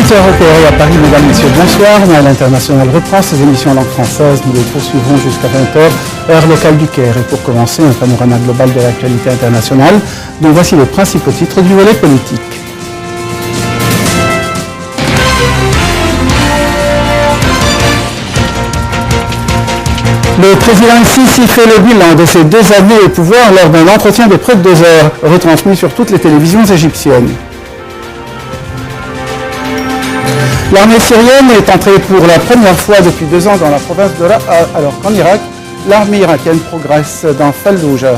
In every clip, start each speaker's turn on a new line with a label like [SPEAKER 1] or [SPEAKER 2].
[SPEAKER 1] 18h à Paris, mesdames, messieurs, bonsoir. À l'international reprend ses émissions en langue française. Nous les poursuivrons jusqu'à 20h, heure locale du Caire. Et pour commencer, un panorama global de l'actualité internationale, dont voici les principaux titres du volet politique. Le président Sisi fait le bilan de ses 2 années au pouvoir lors d'un entretien de près de 2 heures, retransmis sur toutes les télévisions égyptiennes. L'armée syrienne est entrée pour la première fois depuis 2 ans dans la province de Raqqa, alors qu'en Irak, l'armée irakienne progresse dans Fallujah.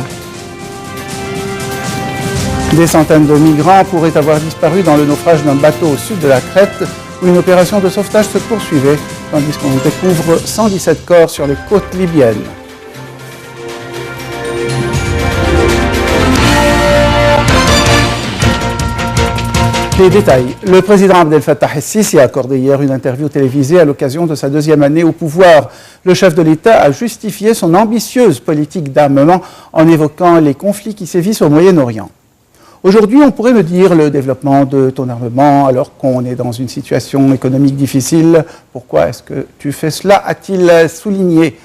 [SPEAKER 1] Des centaines de migrants pourraient avoir disparu dans le naufrage d'un bateau au sud de la Crète, où une opération de sauvetage se poursuivait, tandis qu'on découvre 117 corps sur les côtes libyennes. Les détails. Le président Abdel Fattah el-Sisi a accordé hier une interview télévisée à l'occasion de sa 2e année au pouvoir. Le chef de l'État a justifié son ambitieuse politique d'armement en évoquant les conflits qui sévissent au Moyen-Orient. Aujourd'hui, on pourrait me dire le développement de ton armement alors qu'on est dans une situation économique difficile. Pourquoi est-ce que tu fais cela? A-t-il souligné?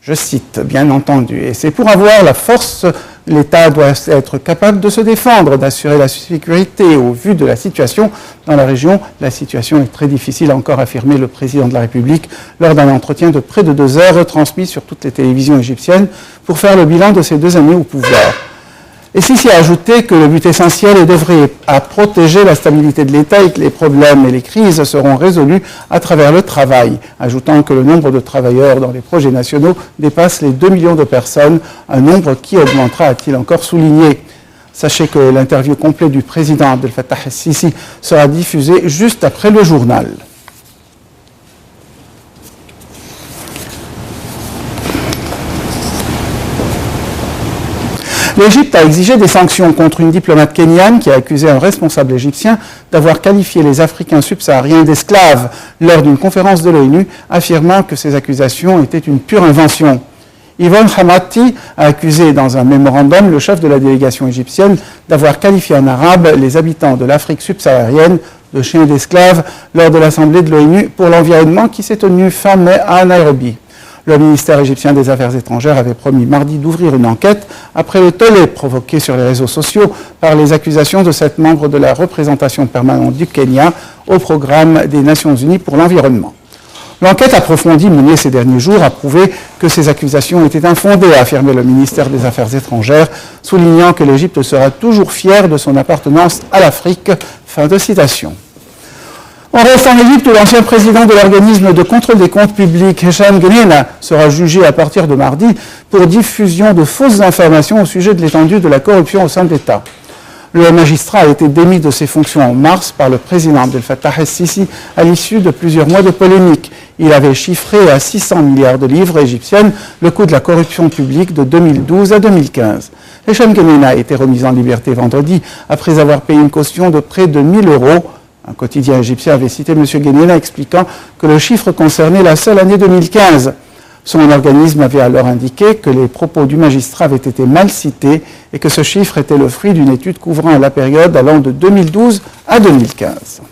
[SPEAKER 1] Je cite, bien entendu. Et c'est pour avoir la force, l'État doit être capable de se défendre, d'assurer la sécurité. Au vu de la situation dans la région, la situation est très difficile, a encore affirmé le président de la République lors d'un entretien de près de 2 heures retransmis sur toutes les télévisions égyptiennes pour faire le bilan de ses 2 années au pouvoir. Et Sisi a ajouté que le but essentiel est d'œuvrer à protéger la stabilité de l'État et que les problèmes et les crises seront résolus à travers le travail, ajoutant que le nombre de travailleurs dans les projets nationaux dépasse les 2 millions de personnes, un nombre qui augmentera, a-t-il encore souligné. Sachez que l'interview complète du président Abdel Fattah el-Sisi sera diffusée juste après le journal. L'Égypte a exigé des sanctions contre une diplomate kenyane qui a accusé un responsable égyptien d'avoir qualifié les Africains subsahariens d'esclaves lors d'une conférence de l'ONU, affirmant que ces accusations étaient une pure invention. Yvonne Hamati a accusé dans un mémorandum le chef de la délégation égyptienne d'avoir qualifié en arabe les habitants de l'Afrique subsaharienne de chiens d'esclaves lors de l'Assemblée de l'ONU pour l'environnement qui s'est tenue fin mai à Nairobi. Le ministère égyptien des Affaires étrangères avait promis mardi d'ouvrir une enquête après le tollé provoqué sur les réseaux sociaux par les accusations de 7 membres de la représentation permanente du Kenya au programme des Nations Unies pour l'environnement. L'enquête approfondie menée ces derniers jours a prouvé que ces accusations étaient infondées, a affirmé le ministère des Affaires étrangères, soulignant que l'Égypte sera toujours fière de son appartenance à l'Afrique. Fin de citation. On reste en Égypte où l'ancien président de l'organisme de contrôle des comptes publics, Hicham Geneina, sera jugé à partir de mardi pour diffusion de fausses informations au sujet de l'étendue de la corruption au sein de l'État. Le magistrat a été démis de ses fonctions en mars par le président Abdel Fattah el-Sisi à l'issue de plusieurs mois de polémique. Il avait chiffré à 600 milliards de livres égyptiennes le coût de la corruption publique de 2012 à 2015. Hicham Geneina a été remis en liberté vendredi après avoir payé une caution de près de 1 000 €. Un quotidien égyptien avait cité M. Geneina expliquant que le chiffre concernait la seule année 2015. Son organisme avait alors indiqué que les propos du magistrat avaient été mal cités et que ce chiffre était le fruit d'une étude couvrant la période allant de 2012 à 2015.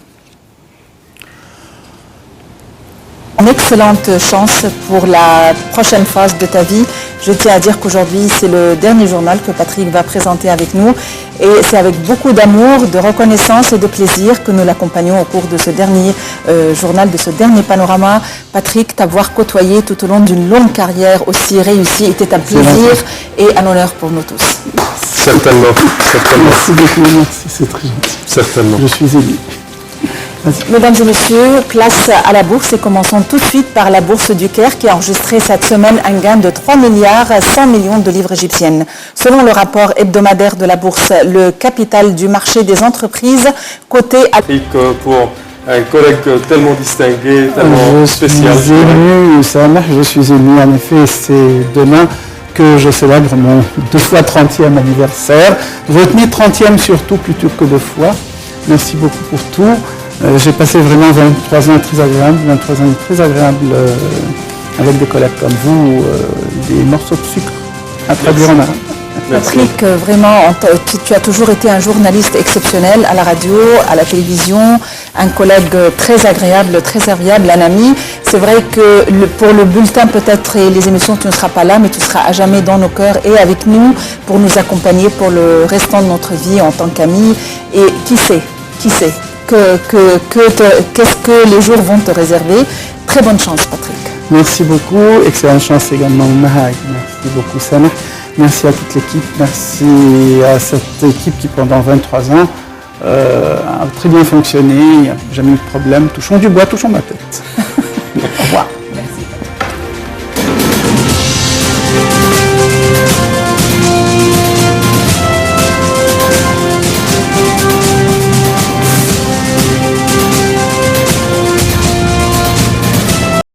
[SPEAKER 2] Une excellente chance pour la prochaine phase de ta vie. Je tiens à dire qu'aujourd'hui, c'est le dernier journal que Patrick va présenter avec nous. Et c'est avec beaucoup d'amour, de reconnaissance et de plaisir que nous l'accompagnons au cours de ce dernier journal, de ce dernier panorama. Patrick, t'avoir côtoyé tout au long d'une longue carrière aussi réussie était un plaisir et un honneur pour nous tous.
[SPEAKER 3] Certainement, certainement.
[SPEAKER 1] Merci beaucoup, merci, c'est très gentil.
[SPEAKER 3] Certainement.
[SPEAKER 1] Je suis ému.
[SPEAKER 2] Mesdames et messieurs, place à la bourse et commençons tout de suite par la bourse du Caire qui a enregistré cette semaine un gain de 3 milliards 100 millions de livres égyptiennes. Selon le rapport hebdomadaire de la bourse, le capital du marché des entreprises coté à...
[SPEAKER 3] Pour un collègue tellement distingué, tellement spécial.
[SPEAKER 1] Je suis ému, en effet, c'est demain que je célèbre mon 2 fois 30e anniversaire. Retenez 30e surtout plutôt que 2 fois. Merci beaucoup pour tout. J'ai passé vraiment 23 ans très agréables avec des collègues comme vous, des morceaux de sucre à traduire en arabe.
[SPEAKER 2] Patrick, vraiment, tu as toujours été un journaliste exceptionnel à la radio, à la télévision, un collègue très agréable, très serviable, un ami. C'est vrai que pour le bulletin peut-être et les émissions, tu ne seras pas là, mais tu seras à jamais dans nos cœurs et avec nous pour nous accompagner pour le restant de notre vie en tant qu'amis. Et qui sait qu'est-ce que les jours vont te réserver. Très bonne chance, Patrick.
[SPEAKER 1] Merci beaucoup. Excellente chance également, Mahag. Merci beaucoup, Samah. Merci à toute l'équipe. Merci à cette équipe qui, pendant 23 ans, a très bien fonctionné. Il n'y a jamais eu de problème. Touchons du bois, touchons ma tête.